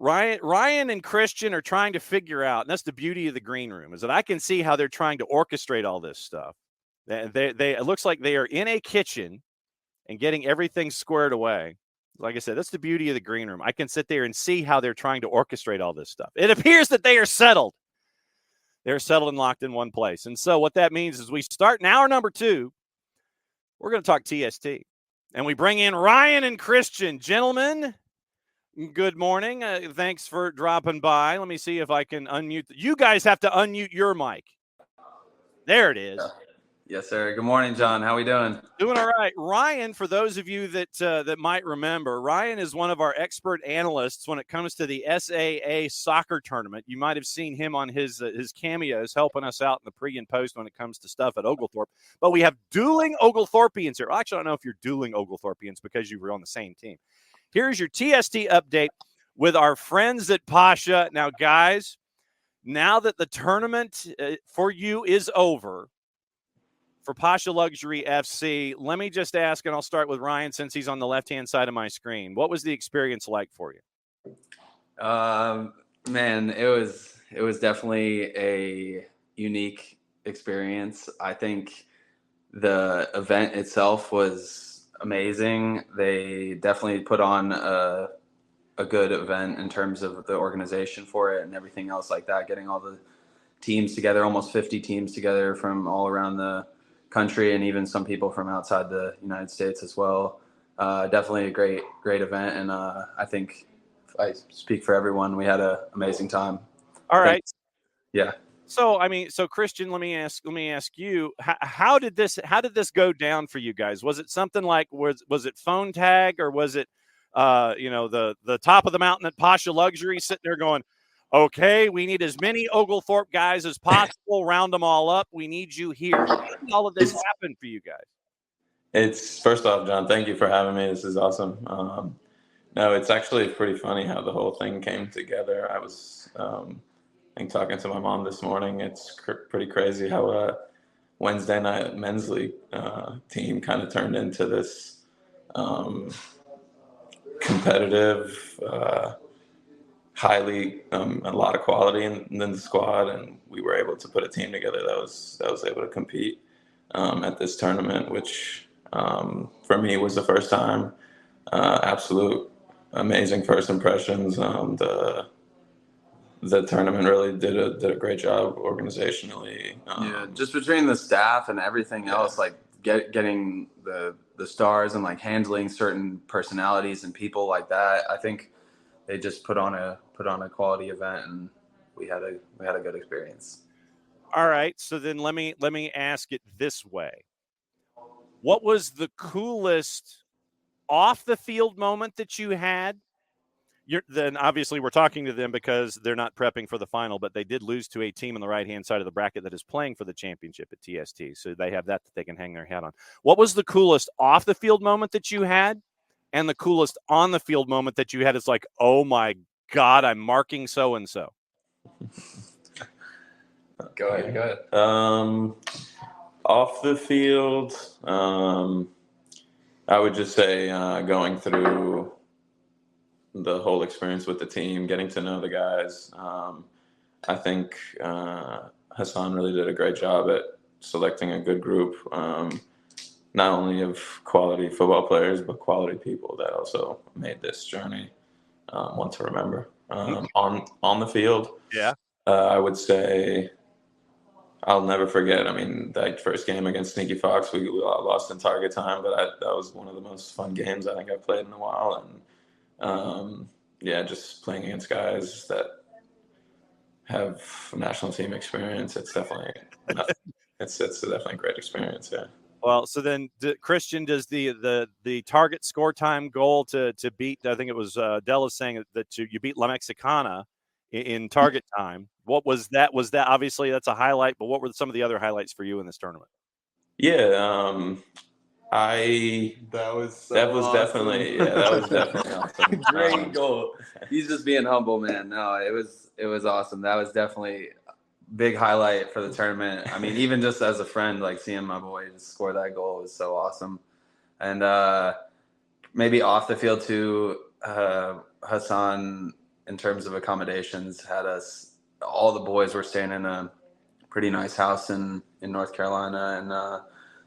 Ryan and Christian are trying to figure out, and that's the beauty of the green room, is that I can see how they're trying to orchestrate all this stuff. It looks like they are in a kitchen and getting everything squared away. Like I said, that's the beauty of the green room. I can sit there and see how they're trying to orchestrate all this stuff. It appears that they are settled. They're settled and locked in one place. And so what that means is we start in hour number 2. We're going to talk TST. And we bring in Ryan and Christian. Gentlemen, good morning. Thanks for dropping by. Let me see if I can unmute. You guys have to unmute your mic. There it is. Yes, sir. Good morning, John. How we doing? Doing all right. Ryan, for those of you that might remember, Ryan is one of our expert analysts when it comes to the SAA soccer tournament. You might have seen him on his cameos helping us out in the pre and post when it comes to stuff at Oglethorpe. But we have dueling Oglethorpians here. Actually, I don't know if you're dueling Oglethorpians because you were on the same team. Here's your TST update with our friends at Pasha. Now, guys, now that the tournament for you is over, for Pasha Luxury FC, let me just ask, and I'll start with Ryan since he's on the left-hand side of my screen. What was the experience like for you? Man, it was definitely a unique experience. I think the event itself was amazing. They definitely put on a good event in terms of the organization for it and everything else like that, getting all the teams together, almost 50 teams together from all around the country and even some people from outside the United States as well. Definitely a great event. And I think if I speak for everyone, we had an amazing time. All right. Yeah. So, Christian, let me ask you, how did this go down for you guys? Was it something like, was it phone tag, or was it, the top of the mountain at Pasha Luxury sitting there going, okay, we need as many Oglethorpe guys as possible, round them all up. We need you here. How did all of this happen for you guys? It's, first off, John, thank you for having me. This is awesome. No, it's actually pretty funny how the whole thing came together. I was, I think, talking to my mom this morning. It's pretty crazy how a Wednesday night men's league team kind of turned into this competitive, highly a lot of quality in the squad, and we were able to put a team together that was able to compete at this tournament, which for me was the first time. Absolute amazing first impressions. The tournament really did a great job organizationally. Just between the staff and everything else, like getting the stars and like handling certain personalities and people like that. I think they just put on a quality event, and we had a good experience. All right, so then let me ask it this way: what was the coolest off the field moment that you had? Then obviously we're talking to them because they're not prepping for the final, but they did lose to a team on the right-hand side of the bracket that is playing for the championship at TST, so they have that they can hang their hat on. What was the coolest off the field moment that you had? And the coolest on the field moment that you had is like, oh my God, I'm marking so-and-so. Go ahead. Off the field, I would just say going through the whole experience with the team, getting to know the guys. I think Hassan really did a great job at selecting a good group. Not only of quality football players, but quality people that also made this journey one to remember. On the field, I would say I'll never forget. I mean, that first game against Sneaky Fox, we lost in target time, but that was one of the most fun games I think I've played in a while. And just playing against guys that have national team experience, it's definitely it's definitely a great experience. Yeah. Well, so then, Christian, does the target score time goal to beat? I think it was Della saying that you beat La Mexicana in target time. What was that? Was that obviously that's a highlight? But what were some of the other highlights for you in this tournament? Yeah, that was definitely awesome. Great goal. He's just being humble, man. No, it was awesome. That was definitely big highlight for the tournament. I mean, even just as a friend, like seeing my boy just score that goal was so awesome. And maybe off the field too, Hassan in terms of accommodations, had us, all the boys were staying in a pretty nice house in North Carolina, and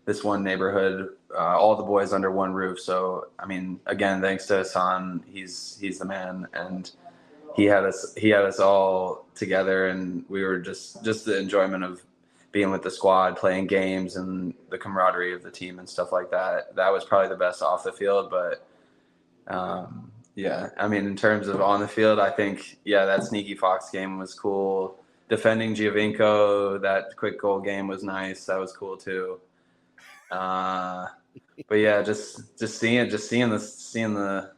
this one neighborhood, all the boys under one roof. So, I mean, again, thanks to Hassan, he's the man, and he had us all together, and we were just the enjoyment of being with the squad, playing games, and the camaraderie of the team and stuff like that. That was probably the best off the field, but yeah, I mean, in terms of on the field, I think, that Sneaky Fox game was cool. Defending Giovinco, that quick goal game was nice. That was cool too. But yeah, just seeing the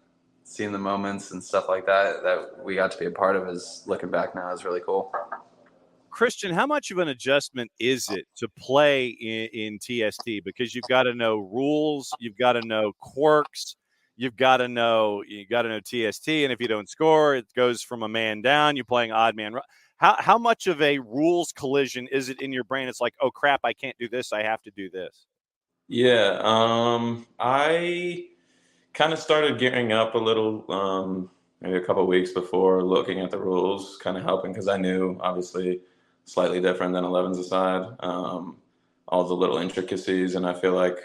moments and stuff like that we got to be a part of, is looking back now is really cool. Christian, how much of an adjustment is it to play in TST? Because you've got to know rules, you've got to know quirks, you got to know TST, and if you don't score, it goes from a man down. You're playing odd man. How much of a rules collision is it in your brain? It's like, oh crap, I can't do this. I have to do this. Yeah, I kind of started gearing up a little, maybe a couple of weeks before, looking at the rules, kind of helping, because I knew, obviously, slightly different than 11's aside, all the little intricacies, and I feel like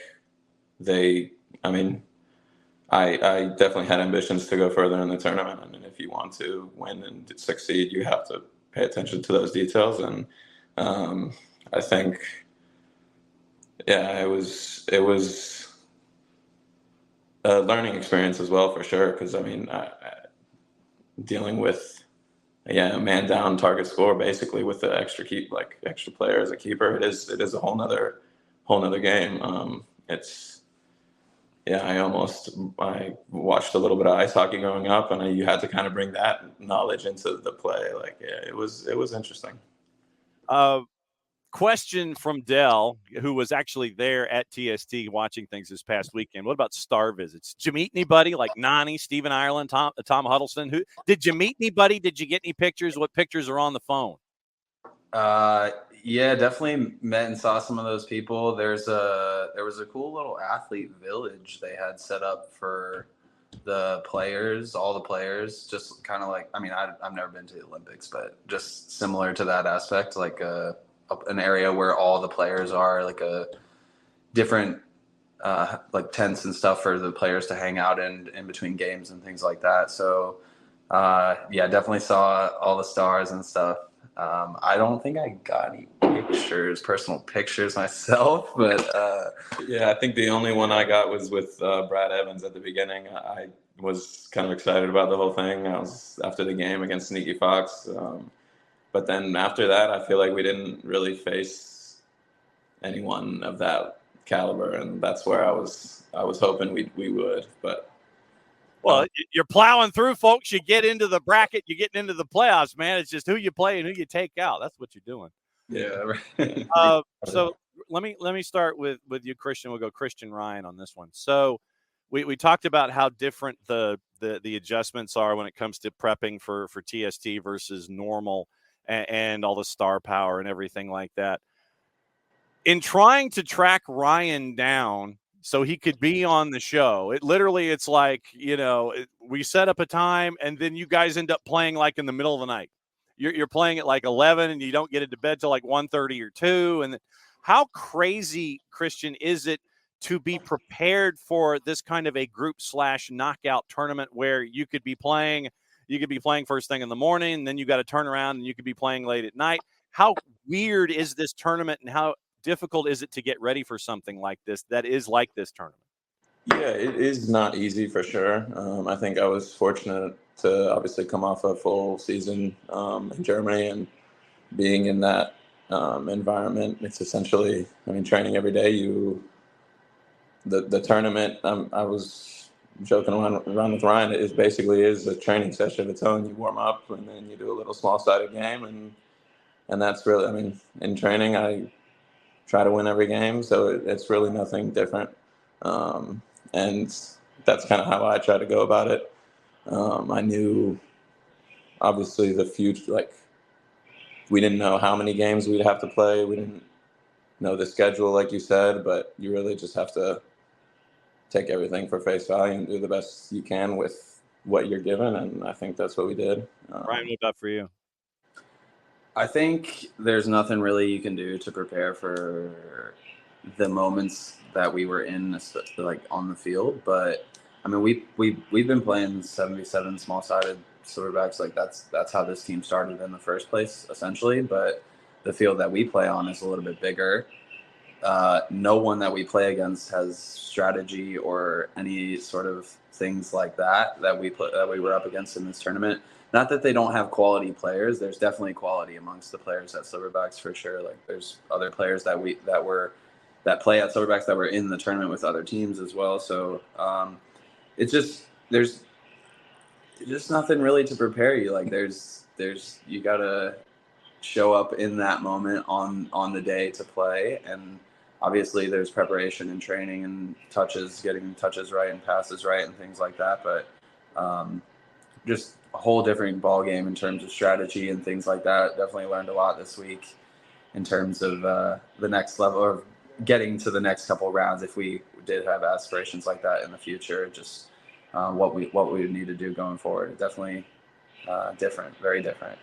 I definitely had ambitions to go further in the tournament, and if you want to win and succeed, you have to pay attention to those details, and I think, it was a learning experience as well, for sure, because I mean, dealing with a man down target score basically with the extra player as a keeper, it is a whole nother game. I watched a little bit of ice hockey growing up, and you had to kind of bring that knowledge into the play. It was interesting. Question from Dell, who was actually there at TST watching things this past weekend. What about star visits? Did you meet anybody like Nani, Stephen Ireland, Tom Huddleston? Did you meet anybody? Did you get any pictures? What pictures are on the phone? Yeah, definitely met and saw some of those people. There was a cool little athlete village they had set up for the players, all the players, just kind of like, I mean, I've never been to the Olympics, but just similar to that aspect, like an area where all the players are, like a different like tents and stuff for the players to hang out in between games and things like that. So definitely saw all the stars and stuff. I don't think I got any personal pictures myself, but I think the only one I got was with Brad Evans at the beginning. I was kind of excited about the whole thing. I was after the game against Sneaky Fox. But then after that, I feel like we didn't really face anyone of that caliber, and that's where I was hoping we would. But well, you're plowing through, folks. You get into the bracket, you're getting into the playoffs, man. It's just who you play and who you take out. That's what you're doing. Yeah. So let me start with you, Christian. We'll go Christian Ryan on this one. So we talked about how different the adjustments are when it comes to prepping for TST versus normal. And all the star power and everything like that. In trying to track Ryan down so he could be on the show, it's like, we set up a time and then you guys end up playing like in the middle of the night. You're playing at like 11 and you don't get into bed till like 1:30 or 2. And how crazy, Christian, is it to be prepared for this kind of a group/knockout tournament where you could be playing first thing in the morning, and then you got to turn around and you could be playing late at night. How weird is this tournament, and how difficult is it to get ready for something like this that is like this tournament? Yeah, it is not easy for sure. I think I was fortunate to obviously come off a full season in Germany, and being in that environment. It's essentially, training every day. The tournament, I was joking around with Ryan, is a training session of its own. You warm up and then you do a little small-sided game, and that's really, in training I try to win every game, so it's really nothing different, and that's kind of how I try to go about it. I knew obviously the future, we didn't know how many games we'd have to play, we didn't know the schedule like you said, but you really just have to take everything for face value and do the best you can with what you're given, and I think that's what we did. Ryan, what about for you? I think there's nothing really you can do to prepare for the moments that we were in, like on the field. But I mean, we've been playing 77 small-sided silverbacks. Like that's how this team started in the first place, essentially. But the field that we play on is a little bit bigger. No one that we play against has strategy or any sort of things like that we were up against in this tournament. Not that they don't have quality players. There's definitely quality amongst the players at Silverbacks for sure. Like there's other players that play at Silverbacks that were in the tournament with other teams as well. So it's just there's just nothing really to prepare you. Like there's you gotta show up in that moment on the day to play, and obviously there's preparation and training and getting touches right and passes right and things like that. But just a whole different ball game in terms of strategy and things like that. Definitely learned a lot this week in terms of the next level or getting to the next couple of rounds if we did have aspirations like that in the future. Just what we would need to do going forward. Definitely different, very different.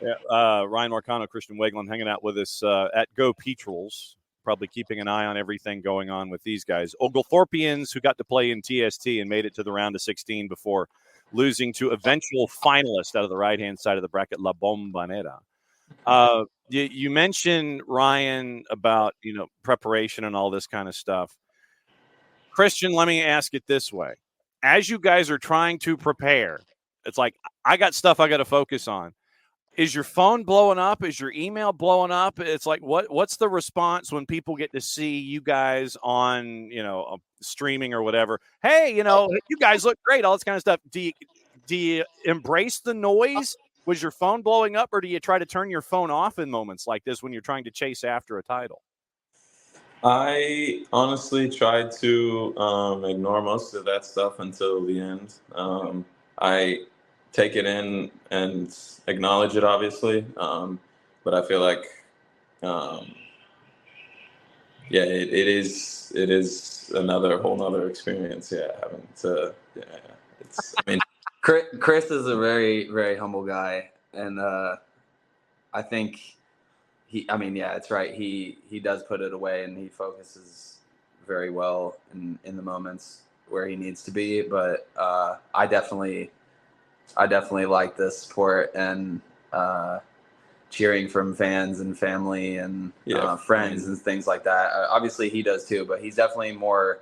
Yeah, Ryan Marcano, Christian Waegelin hanging out with us at Go Petrels, probably keeping an eye on everything going on with these guys. Oglethorpians who got to play in TST and made it to the round of 16 before losing to eventual finalist out of the right-hand side of the bracket, La Bombonera. You mentioned, Ryan, about preparation and all this kind of stuff. Christian, let me ask it this way. As you guys are trying to prepare, it's like, I got stuff I got to focus on. Is your phone blowing up? Is your email blowing up? It's like, what's the response when people get to see you guys on, streaming or whatever? Hey, you guys look great, all this kind of stuff. Do you embrace the noise? Was your phone blowing up, or do you try to turn your phone off in moments like this when you're trying to chase after a title? I honestly tried to ignore most of that stuff until the end. I take it in and acknowledge it, obviously, but I feel like, it is another whole nother experience. Yeah, having to, it's. I mean, Chris is a very, very humble guy, and I think it's right. He does put it away, and he focuses very well in the moments where he needs to be. But I definitely like this sport and cheering from fans and family and friends and things like that. Obviously, he does too, but he's definitely more.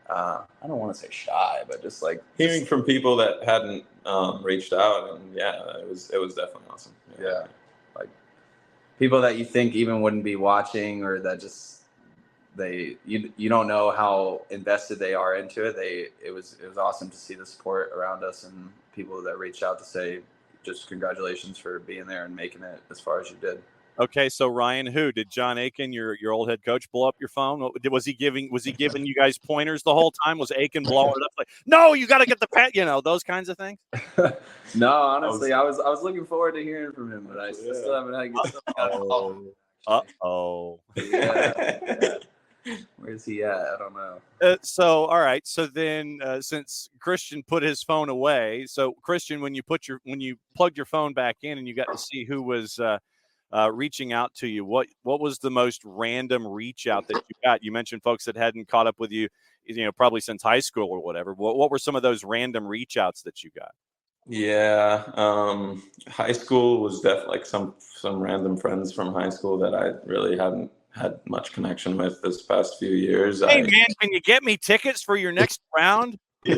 I don't want to say shy, but just like hearing from people that hadn't reached out, and it was definitely awesome. Yeah, like people that you think even wouldn't be watching, or that just you don't know how invested they are into it. It was awesome to see the support around us and people that reached out to say just congratulations for being there and making it as far as you did. Okay, so Ryan, did John Aiken, your old head coach, blow up your phone? Was he giving you guys pointers the whole time? Was Aiken blowing it up like, no, you got to get the pet, those kinds of things? No, honestly, I was looking forward to hearing from him, but I still haven't had good Uh-oh. Yeah. Where's he at? I don't know. So, all right. So then, since Christian put his phone away, so Christian, when you plugged your phone back in and you got to see who was reaching out to you, what was the most random reach out that you got? You mentioned folks that hadn't caught up with you, probably since high school or whatever. What were some of those random reach outs that you got? Yeah, high school was definitely like some random friends from high school that I really hadn't had much connection with this past few years. Hey man, can you get me tickets for your next round? I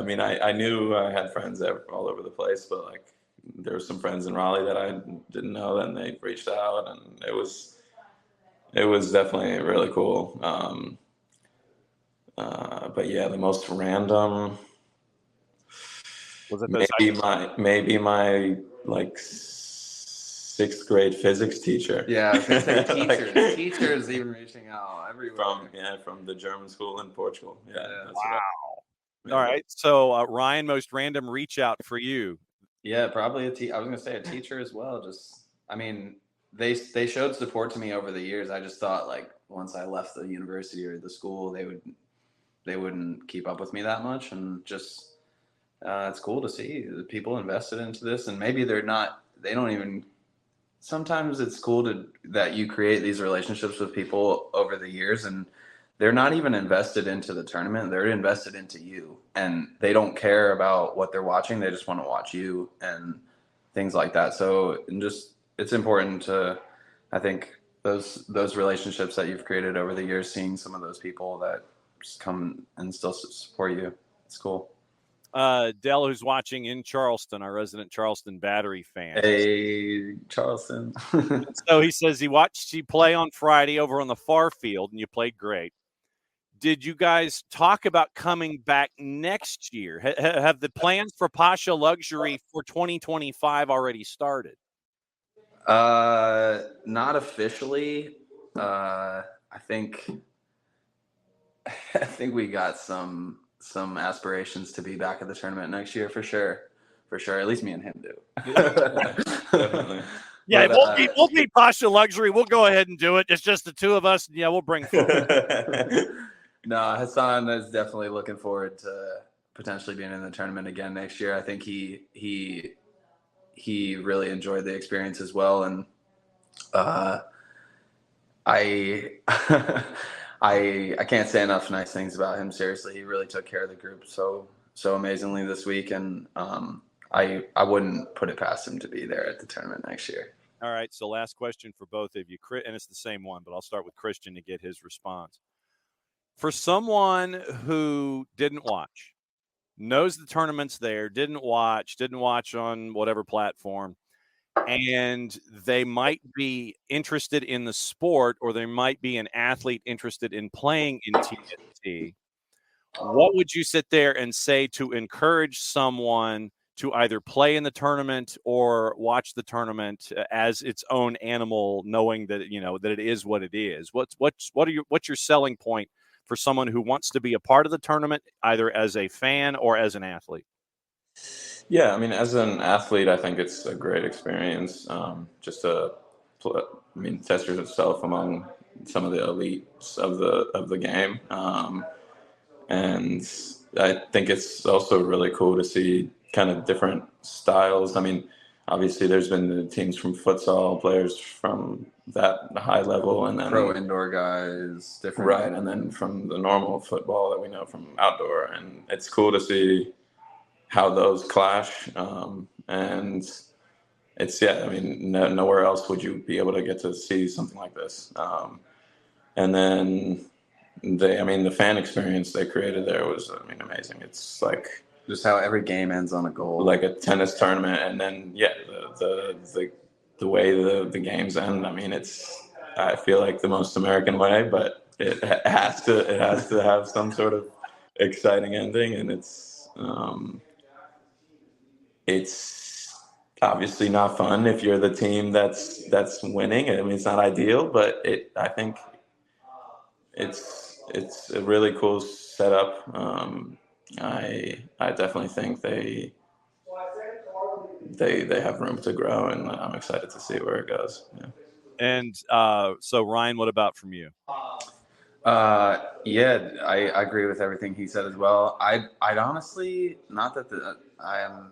mean, I knew I had friends all over the place, but like there were some friends in Raleigh that I didn't know, and they reached out, and it was definitely really cool. But yeah, the most random was it maybe my like 6th grade physics teacher. Yeah, I was gonna say teachers even reaching out everywhere. From the German school in Portugal. Yeah. Wow. All right. So Ryan, most random reach out for you? Yeah, probably I was gonna say a teacher as well. Just, I mean, they showed support to me over the years. I just thought like once I left the university or the school, they would keep up with me that much, and just it's cool to see the people invested into this, and maybe they don't even. Sometimes it's cool that you create these relationships with people over the years, and they're not even invested into the tournament. They're invested into you, and they don't care about what they're watching. They just want to watch you and things like that. So it's important to, I think, those relationships that you've created over the years, seeing some of those people that just come and still support you. It's cool. Dell, who's watching in Charleston, our resident Charleston Battery fan. Hey, Charleston. So he says he watched you play on Friday over on the far field, and you played great. Did you guys talk about coming back next year? Have the plans for Pasha Luxury for 2025 already started? Not officially. I think we got some aspirations to be back at the tournament next year for sure. At least me and him do. Definitely. Yeah, we'll beat Pasha Luxury. We'll go ahead and do it. It's just the two of us. Yeah, we'll bring food. No, Hassan is definitely looking forward to potentially being in the tournament again next year. I think he really enjoyed the experience as well, and I can't say enough nice things about him. Seriously, he really took care of the group so amazingly this week, and I wouldn't put it past him to be there at the tournament next year. All right, so last question for both of you, and it's the same one, but I'll start with Christian to get his response. For someone who didn't watch, knows the tournament's there, didn't watch on whatever platform, and they might be interested in the sport, or they might be an athlete interested in playing in TST, what would you sit there and say to encourage someone to either play in the tournament or watch the tournament as its own animal, knowing that that it is what it is? What's your selling point for someone who wants to be a part of the tournament, either as a fan or as an athlete? Yeah, I mean, as an athlete, I think it's a great experience just to, test yourself among some of the elites of the game, and I think it's also really cool to see kind of different styles. I mean, obviously, there's been the teams from futsal, players from that high level, and then pro indoor guys, different, right, and then from the normal football that we know from outdoor, and it's cool to see how those clash, and it's nowhere else would you be able to get to see something like this, and then the fan experience they created there was amazing. It's like just how every game ends on a goal, like a tennis tournament, and then the way the games end. I mean, I feel like the most American way, but it has to have some sort of exciting ending, and it's obviously not fun if you're the team that's winning. I mean, it's not ideal, but I think it's a really cool setup. I definitely think they have room to grow, and I'm excited to see where it goes. Yeah. And so, Ryan, what about from you? Yeah, I agree with everything he said as well. I'd honestly, not that I am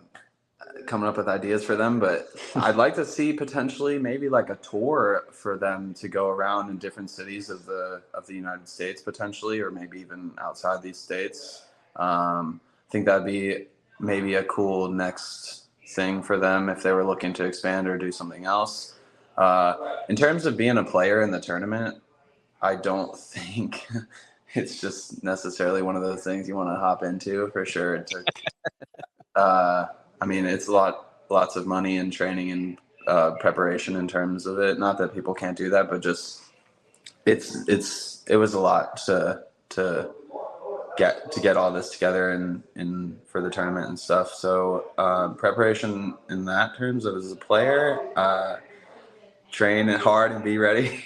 coming up with ideas for them, but I'd like to see potentially maybe like a tour for them to go around in different cities of the United States potentially, or maybe even outside these states. I think that'd be maybe a cool next thing for them if they were looking to expand or do something else. In terms of being a player in the tournament, I don't think it's just necessarily one of those things you want to hop into for sure. I mean, it's lots of money and training and preparation in terms of it. Not that people can't do that, but just it was a lot to get all this together and for the tournament and stuff. So preparation in that terms of as a player, train hard and be ready.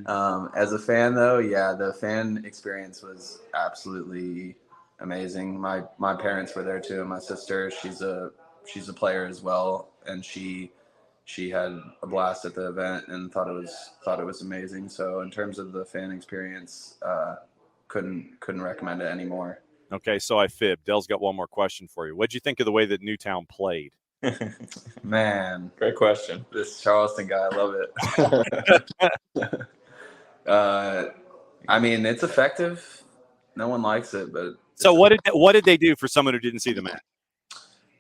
As a fan though, yeah, the fan experience was absolutely amazing. My parents were there too, and my sister, she's a player as well, and she had a blast at the event and thought it was amazing. So in terms of the fan experience, couldn't recommend it anymore. Okay, so I fibbed. Dell's got one more question for you. What'd you think of the way that Newtown played? Man, Great question. this Charleston guy, I love it. I mean, it's effective. No one likes it, but so what did they do for someone who didn't see the match?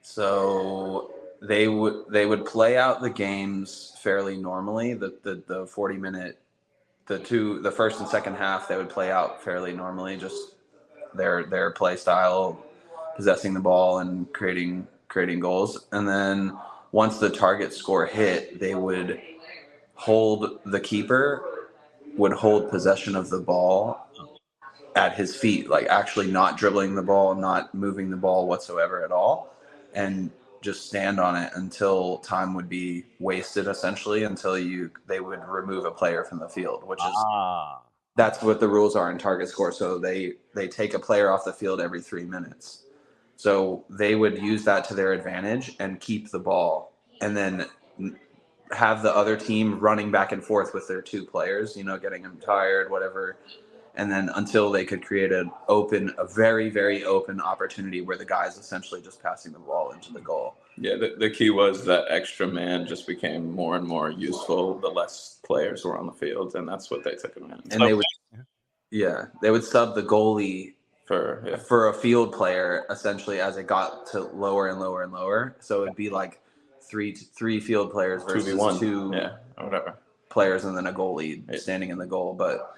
So they would play out the games fairly normally. The 40-minute, the first and second half, they would play out fairly normally. Just their play style, possessing the ball and creating goals. And then once the target score hit, they would the keeper would hold possession of the ball at his feet, like actually not dribbling the ball, not moving the ball whatsoever at all, and just stand on it until time would be wasted, essentially, until they would remove a player from the field, which is that's what the rules are in target score. So they take a player off the field every 3 minutes. So they would use that to their advantage and keep the ball, and then have the other team running back and forth with their 2 players, getting them tired, whatever. And then until they could create a very, very open opportunity where the guy's essentially just passing the ball into the goal. Yeah, the key was that extra man just became more and more useful the less players were on the field, and that's what they took advantage of. And they would sub the goalie for a field player essentially as it got to lower and lower and lower. So it'd be like three field players versus 2v1. 2 or whatever players, and then a goalie standing in the goal. But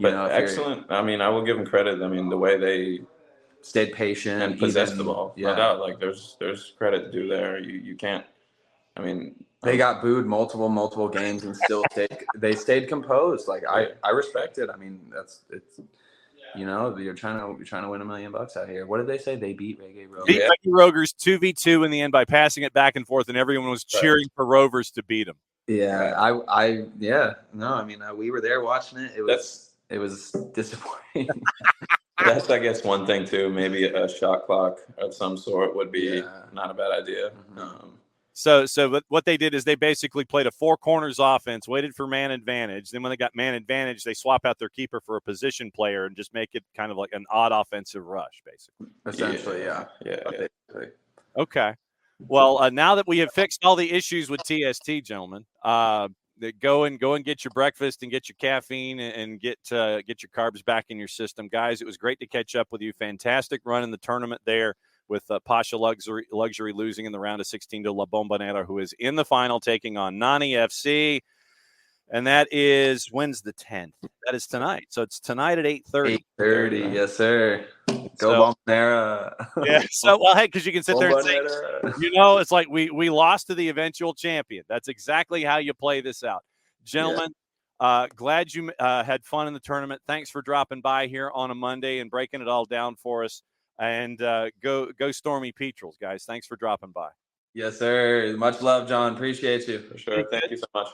excellent. I mean, I will give them credit. I mean, the way they stayed patient and possessed the ball, no doubt. Like there's credit due there. You can't. I mean, they got booed multiple games and still stayed composed. Like I respect it. I mean, it's you're trying to win $1 million out here. What did they say? They beat Reggae Rovers. Beat Reggae Rovers 2v2 in the end by passing it back and forth, and everyone was cheering for Rovers to beat them. Yeah, I mean, we were there watching it. It was disappointing. That's, I guess, one thing too. Maybe a shot clock of some sort would be not a bad idea. Mm-hmm. So what they did is they basically played a 4 corners offense, waited for man advantage. Then when they got man advantage, they swap out their keeper for a position player and just make it kind of like an odd offensive rush, basically. Essentially, yeah. Okay. Well, now that we have fixed all the issues with TST, gentlemen, go and get your breakfast and get your caffeine and get your carbs back in your system, guys. It was great to catch up with you. Fantastic run in the tournament there with Pasha Luxury losing in the round of 16 to La Bombonera, who is in the final taking on Nani FC. And that is, when's the 10th? That is tonight. So it's tonight at 8:30. 8:30, yes, sir. Go Bombonera. Yeah. So, well, hey, because you can sit there and say, it's like we lost to the eventual champion. That's exactly how you play this out. Gentlemen, glad you had fun in the tournament. Thanks for dropping by here on a Monday and breaking it all down for us. And go Stormy Petrels, guys. Thanks for dropping by. Yes, sir. Much love, John. Appreciate you. For sure. Thank you so much.